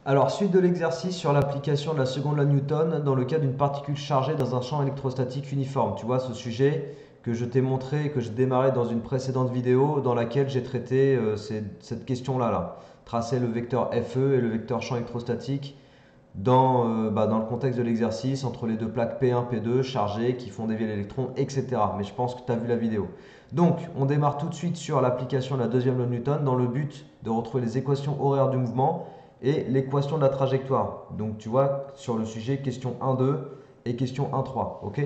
Alors, suite de l'exercice sur l'application de la seconde loi de Newton dans le cas d'une particule chargée dans un champ électrostatique uniforme. Tu vois, ce sujet que je t'ai montré et que j'ai démarré dans une précédente vidéo dans laquelle j'ai traité cette question-là. Tracer le vecteur FE et le vecteur champ électrostatique dans le contexte de l'exercice entre les deux plaques P1, P2 chargées qui font dévier l'électron, etc. Mais je pense que tu as vu la vidéo. Donc, on démarre tout de suite sur l'application de la deuxième loi de Newton dans le but de retrouver les équations horaires du mouvement et l'équation de la trajectoire. Donc tu vois sur le sujet question 1,2 et question 1,3. Ok.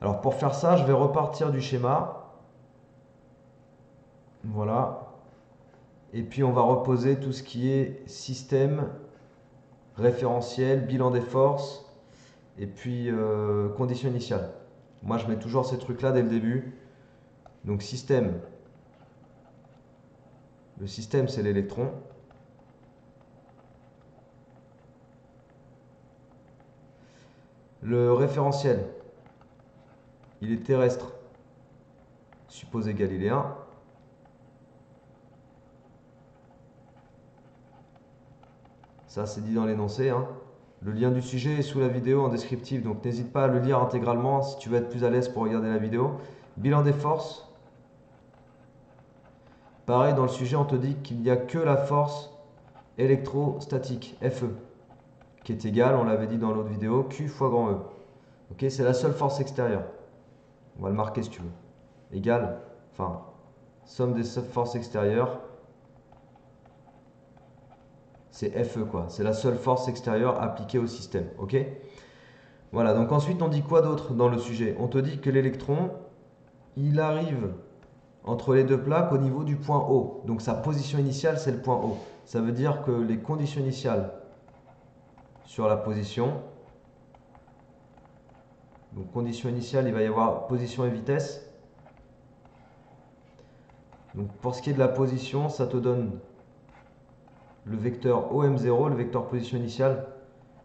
Alors pour faire ça, je vais repartir du schéma. Voilà. Et puis on va reposer tout ce qui est système, référentiel, bilan des forces et puis conditions initiales. Moi je mets toujours ces trucs-là dès le début. Donc système. Le système c'est l'électron. Le référentiel, il est terrestre, supposé galiléen. Ça, c'est dit dans l'énoncé, hein. Le lien du sujet est sous la vidéo en descriptif, donc n'hésite pas à le lire intégralement si tu veux être plus à l'aise pour regarder la vidéo. Bilan des forces. Pareil, dans le sujet, on te dit qu'il n'y a que la force électrostatique, FE, qui est égale, on l'avait dit dans l'autre vidéo, Q fois grand E. Ok, c'est la seule force extérieure. On va le marquer si tu veux. Égale, enfin, somme des forces extérieures, c'est FE quoi. C'est la seule force extérieure appliquée au système. Ok. Voilà, donc ensuite on dit quoi d'autre dans le sujet? On te dit que l'électron, il arrive entre les deux plaques au niveau du point O. Donc sa position initiale, c'est le point O. Ça veut dire que les conditions initiales sur la position, donc condition initiale, il va y avoir position et vitesse. Donc pour ce qui est de la position, ça te donne le vecteur OM0, le vecteur position initiale,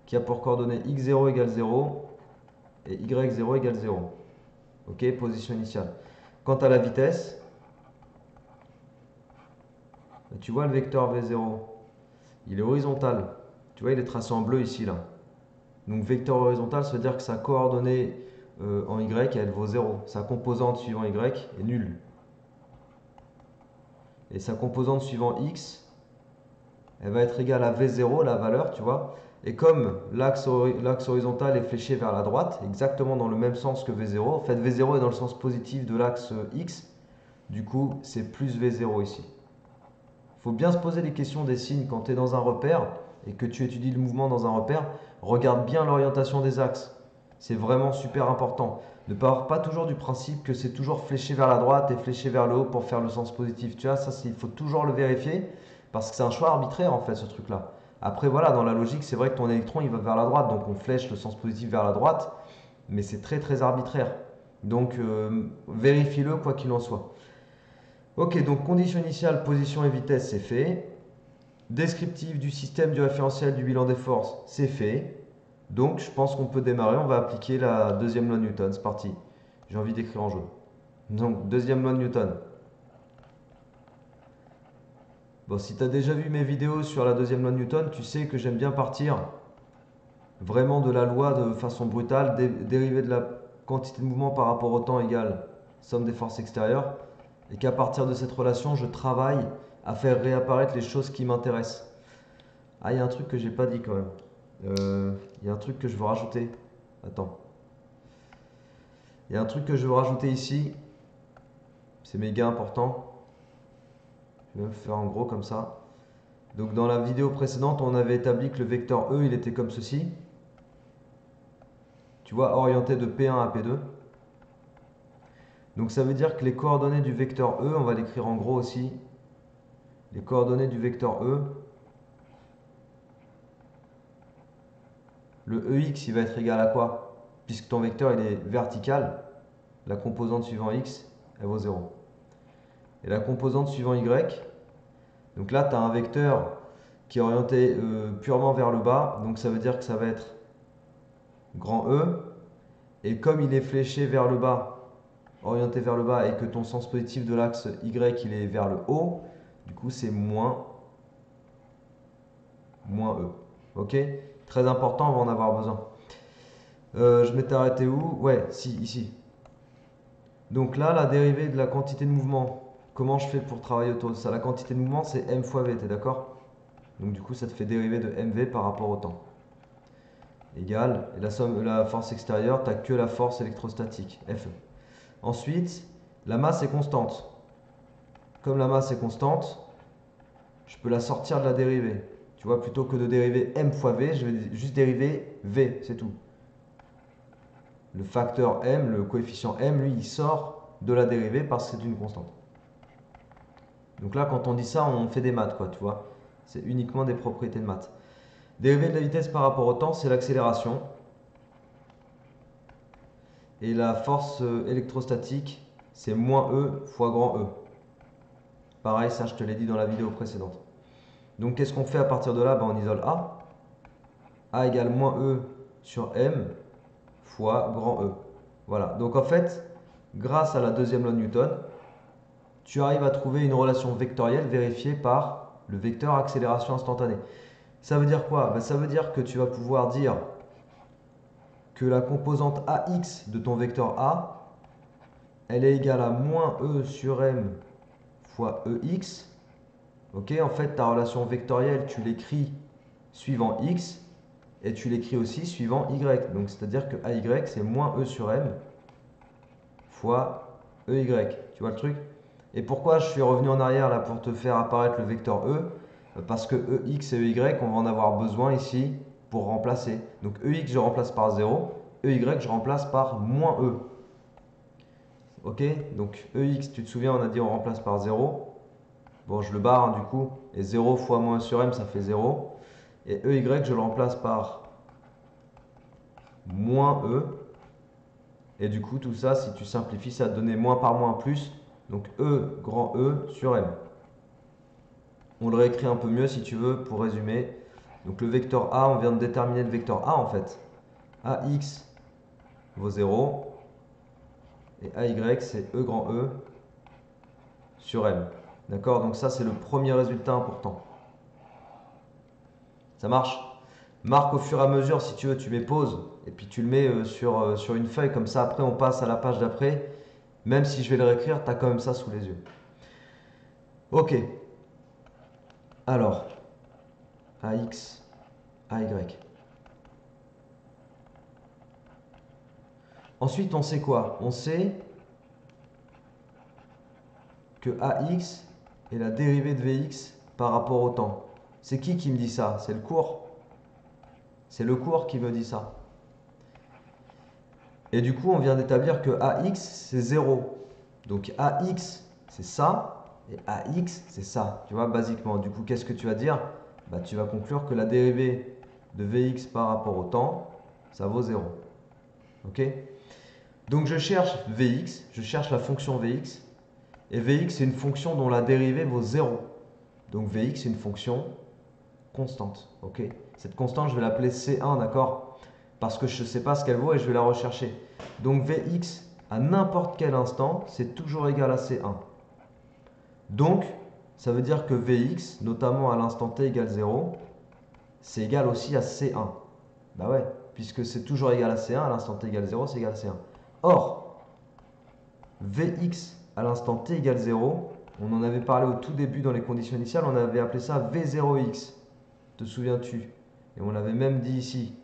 qui a pour coordonnées x0 égale 0 et y0 égale 0. Ok, position initiale. Quant à la vitesse, tu vois le vecteur V0, il est horizontal. Tu vois, il est tracé en bleu ici, là. Donc vecteur horizontal, ça veut dire que sa coordonnée en Y, elle vaut 0. Sa composante suivant Y est nulle. Et sa composante suivant X, elle va être égale à V0, la valeur, tu vois. Et comme l'axe horizontal est fléché vers la droite, exactement dans le même sens que V0, en fait V0 est dans le sens positif de l'axe X, du coup c'est plus V0 ici. Il faut bien se poser les questions des signes quand tu es dans un repère et que tu étudies le mouvement dans un repère. Regarde bien l'orientation des axes. C'est vraiment super important. Ne part pas toujours du principe que c'est toujours fléché vers la droite et fléché vers le haut pour faire le sens positif. Tu vois, ça, il faut toujours le vérifier parce que c'est un choix arbitraire en fait, ce truc-là. Après, voilà, dans la logique, c'est vrai que ton électron, il va vers la droite, donc on flèche le sens positif vers la droite, mais c'est très très arbitraire. Donc, vérifie-le quoi qu'il en soit. Ok, donc condition initiale, position et vitesse, c'est fait. Descriptif du système, du référentiel, du bilan des forces, c'est fait. Donc je pense qu'on peut démarrer, on va appliquer la deuxième loi de Newton, c'est parti. J'ai envie d'écrire en jaune. Donc deuxième loi de Newton. Bon, si tu as déjà vu mes vidéos sur la deuxième loi de Newton, tu sais que j'aime bien partir vraiment de la loi de façon brutale, dériver de la quantité de mouvement par rapport au temps égale somme des forces extérieures, et qu'à partir de cette relation, je travaille à faire réapparaître les choses qui m'intéressent. Ah, il y a un truc que j'ai pas dit quand même. Il y a un truc que je veux rajouter. Attends. Il y a un truc que je veux rajouter ici. C'est méga important. Je vais même faire en gros comme ça. Donc dans la vidéo précédente, on avait établi que le vecteur E, il était comme ceci. Tu vois, orienté de P1 à P2. Donc ça veut dire que les coordonnées du vecteur E, on va l'écrire en gros aussi. Les coordonnées du vecteur E, le EX, il va être égal à quoi? Puisque ton vecteur, il est vertical, la composante suivant X, elle vaut 0. Et la composante suivant Y, donc là, tu as un vecteur qui est orienté purement vers le bas, donc ça veut dire que ça va être grand E. Et comme il est fléché vers le bas, orienté vers le bas, et que ton sens positif de l'axe Y, il est vers le haut, du coup, c'est moins moins E. Ok? Très important, on va en avoir besoin. Je m'étais arrêté où? Ouais, si, ici. Donc là, la dérivée de la quantité de mouvement, comment je fais pour travailler autour de ça? La quantité de mouvement, c'est m fois v, t'es d'accord? Donc du coup, ça te fait dériver de mv par rapport au temps. Égal, et la somme, la force extérieure, tu n'as que la force électrostatique, Fe. Ensuite, la masse est constante. Comme la masse est constante, je peux la sortir de la dérivée. Tu vois, plutôt que de dériver m fois v, je vais juste dériver v, c'est tout. Le facteur m, le coefficient m, lui, il sort de la dérivée parce que c'est une constante. Donc là, quand on dit ça, on fait des maths, quoi, tu vois. C'est uniquement des propriétés de maths. Dérivée de la vitesse par rapport au temps, c'est l'accélération. Et la force électrostatique, c'est moins E fois grand E. Pareil, ça je te l'ai dit dans la vidéo précédente. Donc qu'est-ce qu'on fait à partir de là? Ben, on isole A. A égale moins E sur M fois grand E. Voilà, donc en fait, grâce à la deuxième loi de Newton, tu arrives à trouver une relation vectorielle vérifiée par le vecteur accélération instantanée. Ça veut dire quoi? Ben, ça veut dire que tu vas pouvoir dire que la composante AX de ton vecteur A, elle est égale à moins E sur M fois EX. Ok, en fait, ta relation vectorielle, tu l'écris suivant X et tu l'écris aussi suivant Y. Donc, c'est-à-dire que AY, c'est moins E sur M fois EY. Tu vois le truc? Et pourquoi je suis revenu en arrière là pour te faire apparaître le vecteur E? Parce que EX et EY, on va en avoir besoin ici pour remplacer. Donc EX, je remplace par 0. EY, je remplace par moins E. Ok? Donc EX, tu te souviens, on a dit on remplace par 0. Bon, je le barre du coup. Et 0 fois moins E sur M, ça fait 0. Et EY, je le remplace par moins E. Et du coup, tout ça, si tu simplifies, ça va te donner moins par moins plus. Donc E grand E sur M. On le réécrit un peu mieux si tu veux pour résumer. Donc le vecteur A, on vient de déterminer le vecteur A en fait. AX vaut 0. Et AY, c'est E grand E sur M. D'accord? Donc ça, c'est le premier résultat important. Ça marche? Marque au fur et à mesure, si tu veux, tu mets pause. Et puis tu le mets sur une feuille. Comme ça, après, on passe à la page d'après. Même si je vais le réécrire, tu as quand même ça sous les yeux. Ok. Alors, AX, AY. Ensuite, on sait quoi? On sait que AX est la dérivée de VX par rapport au temps. C'est qui me dit ça? C'est le cours? C'est le cours qui me dit ça. Et du coup, on vient d'établir que AX, c'est 0. Donc AX, c'est ça. Et AX, c'est ça. Tu vois, basiquement. Du coup, qu'est-ce que tu vas dire? Bah, tu vas conclure que la dérivée de Vx par rapport au temps, ça vaut 0. Ok? Donc je cherche Vx, je cherche la fonction Vx. Et Vx, c'est une fonction dont la dérivée vaut 0. Donc Vx, c'est une fonction constante. Ok? Cette constante, je vais l'appeler C1, d'accord? Parce que je ne sais pas ce qu'elle vaut et je vais la rechercher. Donc Vx, à n'importe quel instant, c'est toujours égal à C1. Donc, ça veut dire que Vx, notamment à l'instant t égale 0, c'est égal aussi à C1. Bah ouais, puisque c'est toujours égal à C1, à l'instant t égale 0, c'est égal à C1. Or, Vx à l'instant t égale 0, on en avait parlé au tout début dans les conditions initiales, on avait appelé ça V0x. Te souviens-tu? Et on l'avait même dit ici.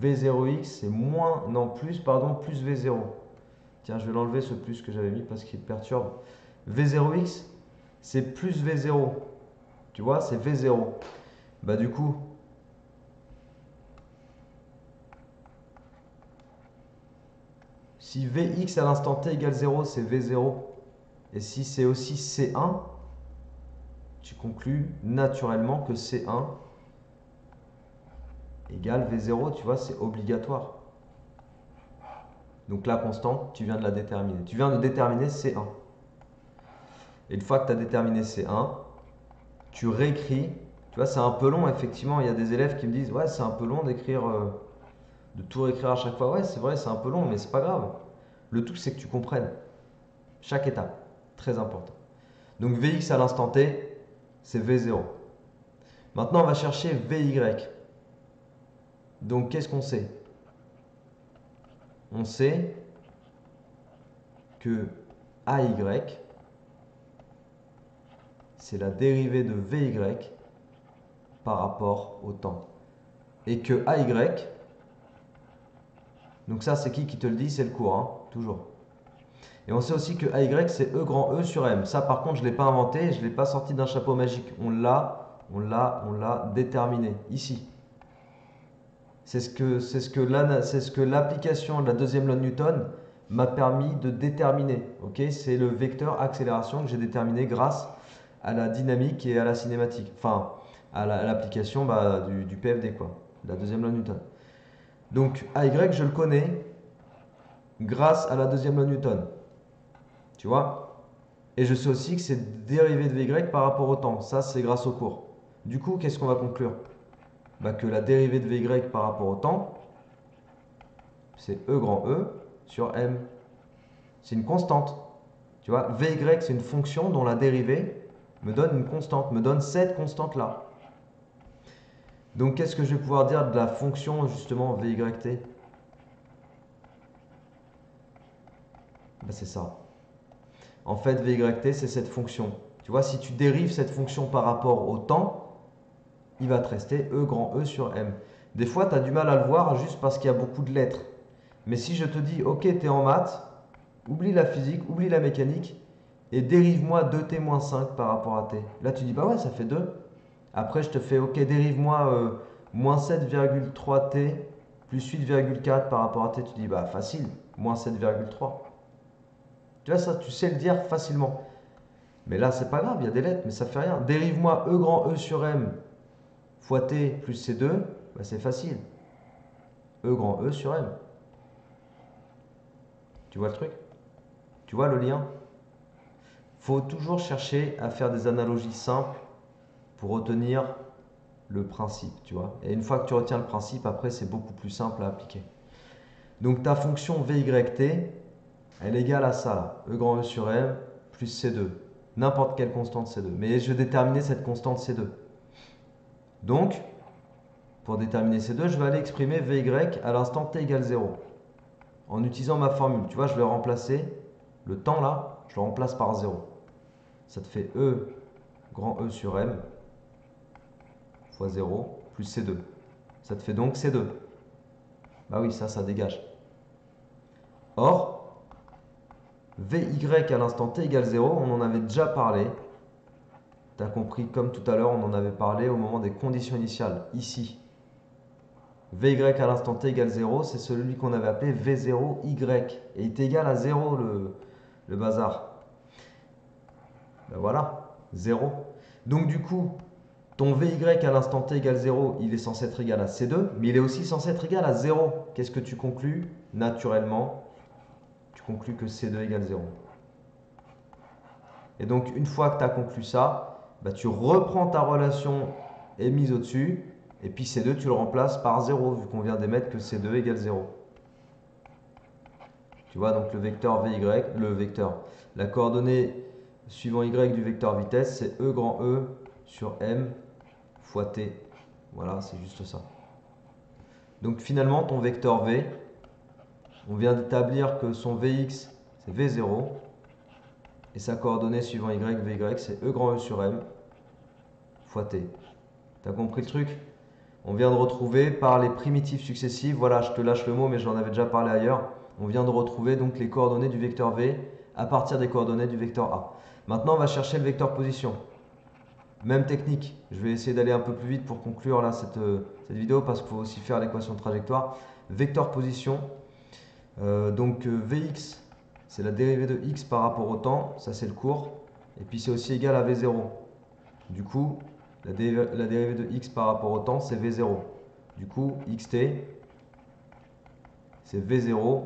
V0x, c'est moins, non, plus, pardon, plus V0. Tiens, je vais l'enlever ce plus que j'avais mis parce qu'il perturbe. V0x, c'est plus V0. Tu vois, c'est V0. Bah du coup, si Vx à l'instant t égale 0, c'est V0. Et si c'est aussi C1, tu conclus naturellement que C1 égale V0, tu vois, c'est obligatoire. Donc la constante, tu viens de la déterminer. Tu viens de déterminer C1. Et une fois que tu as déterminé C1, tu réécris. Tu vois, c'est un peu long, effectivement. Il y a des élèves qui me disent, ouais, c'est un peu long d'écrire, de tout réécrire à chaque fois. Ouais, c'est vrai, c'est un peu long, mais c'est pas grave. Le tout, c'est que tu comprennes chaque étape. Très important. Donc Vx à l'instant t, c'est V0. Maintenant, on va chercher Vy. Donc, qu'est-ce qu'on sait? On sait que AY, c'est la dérivée de Vy par rapport au temps. Et que AY, donc ça c'est qui te le dit? C'est le cours, hein, toujours. Et on sait aussi que AY c'est E grand E sur M. Ça par contre je ne l'ai pas inventé, je ne l'ai pas sorti d'un chapeau magique. On l'a déterminé ici. C'est ce que l'application de la deuxième loi de Newton m'a permis de déterminer. Okay, c'est le vecteur accélération que j'ai déterminé grâce à la dynamique et à la cinématique. Enfin, à l'application du PFD, quoi, de la deuxième loi de Newton. Donc AY, je le connais grâce à la deuxième loi de Newton. Tu vois? Et je sais aussi que c'est dérivé de Vy par rapport au temps. Ça, c'est grâce au cours. Du coup, qu'est-ce qu'on va conclure? Que la dérivée de Vy par rapport au temps, c'est E grand E sur M. C'est une constante. Tu vois, Vy, c'est une fonction dont la dérivée me donne une constante, me donne cette constante-là. Donc, qu'est-ce que je vais pouvoir dire de la fonction, justement, Vyt? C'est ça. En fait, Vyt, c'est cette fonction. Tu vois, si tu dérives cette fonction par rapport au temps, il va te rester E grand E sur M. Des fois, tu as du mal à le voir juste parce qu'il y a beaucoup de lettres. Mais si je te dis, ok, tu es en maths, oublie la physique, oublie la mécanique, et dérive-moi 2t-5 par rapport à t. Là, tu dis, bah ouais, ça fait 2. Après, je te fais, ok, dérive-moi moins 7,3t plus 8,4 par rapport à t. Tu dis, bah facile, moins 7,3. Tu vois, ça, tu sais le dire facilement. Mais là, c'est pas grave, il y a des lettres, mais ça fait rien. Dérive-moi E grand E sur M fois t plus C2, bah, c'est facile. E grand E sur M. Tu vois le truc? Tu vois le lien? Faut toujours chercher à faire des analogies simples pour retenir le principe, tu vois. Et une fois que tu retiens le principe, après, c'est beaucoup plus simple à appliquer. Donc ta fonction Vyt, elle est égale à ça, là. E grand E sur M plus C2. N'importe quelle constante C2. Mais je vais déterminer cette constante C2. Donc, pour déterminer C2, je vais aller exprimer Vy à l'instant t égale 0. En utilisant ma formule. Tu vois, je vais remplacer le temps là, je le remplace par 0. Ça te fait E grand E sur M fois 0 plus C2. Ça te fait donc C2. Bah oui, ça dégage. Or, Vy à l'instant t égale 0, on en avait déjà parlé. Tu as compris, comme tout à l'heure, on en avait parlé au moment des conditions initiales, ici. Vy à l'instant t égale 0, c'est celui qu'on avait appelé V0y. Et il est égal à 0 le bazar. Ben voilà, 0. Donc du coup, ton Vy à l'instant t égale 0, il est censé être égal à C2, mais il est aussi censé être égal à 0. Qu'est-ce que tu conclus? Naturellement, tu conclus que C2 égale 0. Et donc, une fois que tu as conclu ça, bah, tu reprends ta relation émise au-dessus, et puis C2, tu le remplaces par 0, vu qu'on vient d'émettre que C2 égale 0. Tu vois, donc le vecteur Vy, la coordonnée suivant Y du vecteur vitesse, c'est E grand E sur M fois T. Voilà, c'est juste ça. Donc finalement, ton vecteur V, on vient d'établir que son Vx, c'est V0, et sa coordonnée suivant Y, Vy, c'est E grand E sur M fois T. T'as compris le truc? On vient de retrouver par les primitives successives, voilà, je te lâche le mot, mais j'en avais déjà parlé ailleurs. On vient de retrouver donc les coordonnées du vecteur V à partir des coordonnées du vecteur A. Maintenant, on va chercher le vecteur position. Même technique. Je vais essayer d'aller un peu plus vite pour conclure là, cette vidéo parce qu'il faut aussi faire l'équation de trajectoire. Vecteur position. Vx, c'est la dérivée de x par rapport au temps. Ça, c'est le cours. Et puis, c'est aussi égal à V0. Du coup, la dérivée de x par rapport au temps, c'est V0. Du coup, xt, c'est V0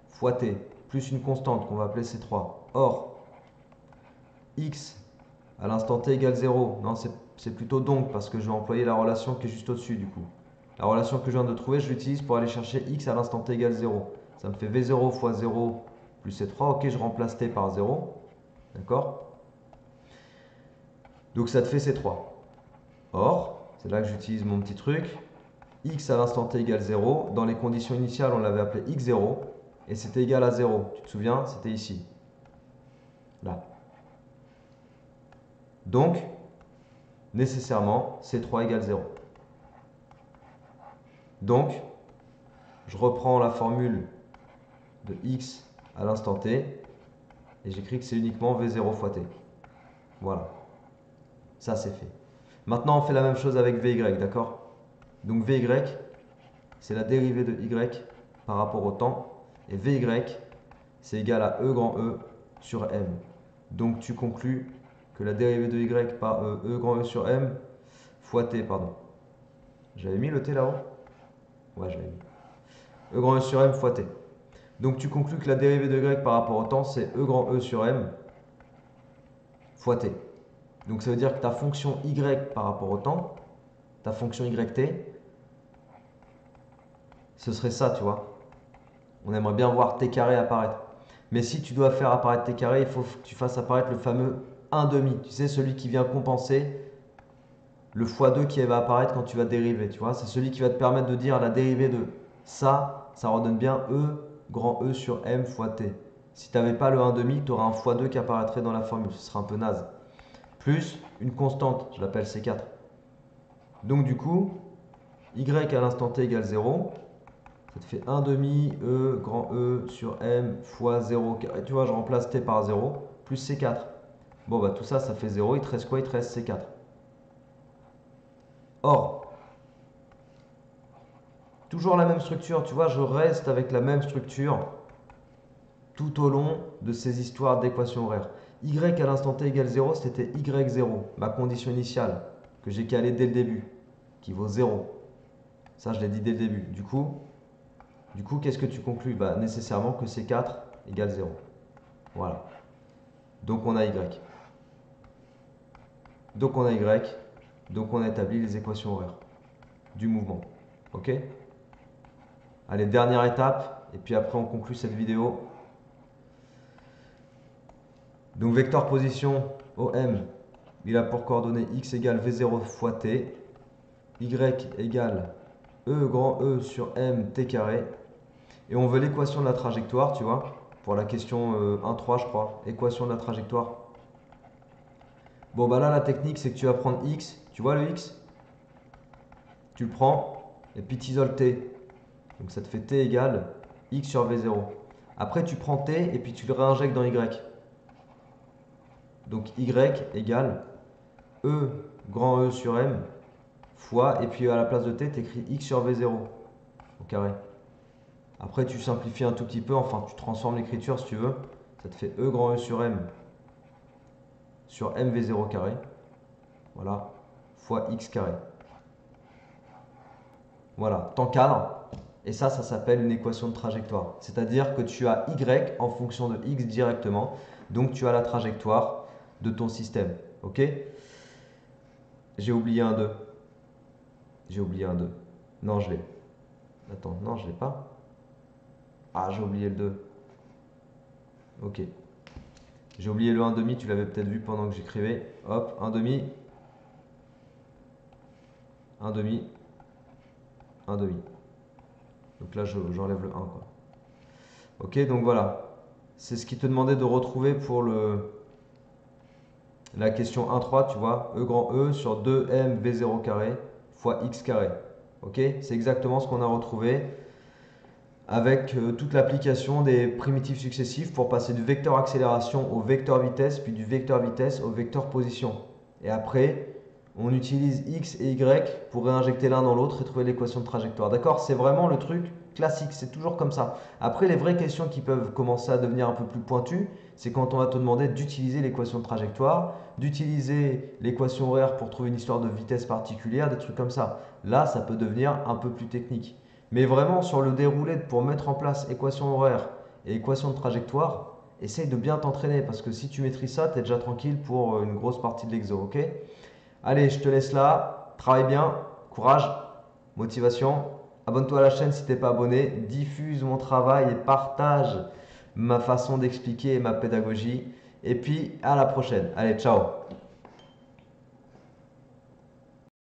fois t, plus une constante qu'on va appeler C3. Or, x à l'instant t égale 0, non, c'est plutôt donc, parce que je vais employer la relation qui est juste au-dessus du coup. La relation que je viens de trouver, je l'utilise pour aller chercher x à l'instant t égale 0. Ça me fait V0 fois 0 plus C3. Ok, je remplace t par 0. D'accord? Donc ça te fait C3. Or, c'est là que j'utilise mon petit truc, x à l'instant t égale 0. Dans les conditions initiales, on l'avait appelé x0 et c'était égal à 0. Tu te souviens? C'était ici. Là. Donc, nécessairement, C3 égale 0. Donc, je reprends la formule de x à l'instant t et j'écris que c'est uniquement V0 fois t. Voilà. Ça, c'est fait. Maintenant, on fait la même chose avec Vy, d'accord? Donc Vy, c'est la dérivée de y par rapport au temps. Et Vy, c'est égal à E grand E sur M. Donc tu conclus que la dérivée de y par E grand E sur M fois t, pardon. J'avais mis le t là-haut? Ouais, j'avais mis. E grand E sur M fois t. Donc tu conclus que la dérivée de y par rapport au temps, c'est E grand E sur M fois t. Donc ça veut dire que ta fonction y par rapport au temps, ta fonction yt, ce serait ça, tu vois. On aimerait bien voir t carré apparaître. Mais si tu dois faire apparaître t carré, il faut que tu fasses apparaître le fameux 1/2. Tu sais, celui qui vient compenser le x2 qui va apparaître quand tu vas dériver. Tu vois, c'est celui qui va te permettre de dire la dérivée de ça, ça redonne bien E grand E sur M fois t. Si tu n'avais pas le 1/2, tu auras un x2 qui apparaîtrait dans la formule. Ce sera un peu naze. Plus une constante, je l'appelle C4. Donc du coup, y à l'instant t égale 0. Ça te fait 1/2 E grand E sur M fois 0. Et tu vois, je remplace t par 0 plus C4. Bon, bah tout ça, ça fait 0. Il te reste quoi? Il te reste C4. Or, toujours la même structure. Tu vois, je reste avec la même structure tout au long de ces histoires d'équations horaires. Y à l'instant t égale 0, c'était y0, ma condition initiale, que j'ai calée dès le début, qui vaut 0. Ça, je l'ai dit dès le début. Du coup, qu'est-ce que tu conclus? Bah, nécessairement que C4 égale 0. Voilà. Donc on a Y. Donc on a Y. Donc on a établi les équations horaires du mouvement. Ok? Allez, dernière étape. Et puis après on conclut cette vidéo. Donc vecteur position OM, il a pour coordonnées x égale V0 fois t. Y égale E grand E sur M t carré. Et on veut l'équation de la trajectoire, tu vois, pour la question 1.3, je crois. Équation de la trajectoire. Bon, bah là, la technique, c'est que tu vas prendre x. Tu vois le x? Tu le prends et puis tu isoles t. Donc ça te fait t égale x sur v0. Après, tu prends t et puis tu le réinjectes dans y. Donc y égale E grand E sur M fois, et puis à la place de t, tu écris x sur v0 au carré. Après, tu simplifies un tout petit peu, enfin, tu transformes l'écriture si tu veux. Ça te fait E grand E sur M sur mv0 carré, voilà, fois x carré. Voilà, t'encadres, et ça s'appelle une équation de trajectoire. C'est-à-dire que tu as y en fonction de x directement, donc tu as la trajectoire de ton système. Ok? J'ai oublié un 2. J'ai oublié un 2. Non, je l'ai. Attends, non, je l'ai pas. Ah, j'ai oublié le 2. Ok. J'ai oublié le 1/2, tu l'avais peut-être vu pendant que j'écrivais. Hop, 1/2. 1/2. 1/2. Donc là, j'enlève le 1, quoi. Ok, donc voilà. C'est ce qui te demandait de retrouver pour la question 1.3, tu vois. E grand E sur 2m v0 carré fois x carré. Ok, c'est exactement ce qu'on a retrouvé avec toute l'application des primitifs successifs pour passer du vecteur accélération au vecteur vitesse, puis du vecteur vitesse au vecteur position. Et après, on utilise x et y pour réinjecter l'un dans l'autre et trouver l'équation de trajectoire. D'accord? C'est vraiment le truc classique, c'est toujours comme ça. Après, les vraies questions qui peuvent commencer à devenir un peu plus pointues, c'est quand on va te demander d'utiliser l'équation de trajectoire, d'utiliser l'équation horaire pour trouver une histoire de vitesse particulière, des trucs comme ça. Là, ça peut devenir un peu plus technique. Mais vraiment, sur le déroulé pour mettre en place équation horaire et équation de trajectoire, essaye de bien t'entraîner parce que si tu maîtrises ça, tu es déjà tranquille pour une grosse partie de l'exo, ok? Allez, je te laisse là. Travaille bien, courage, motivation. Abonne-toi à la chaîne si tu n'es pas abonné. Diffuse mon travail et partage ma façon d'expliquer ma pédagogie. Et puis, à la prochaine. Allez, ciao!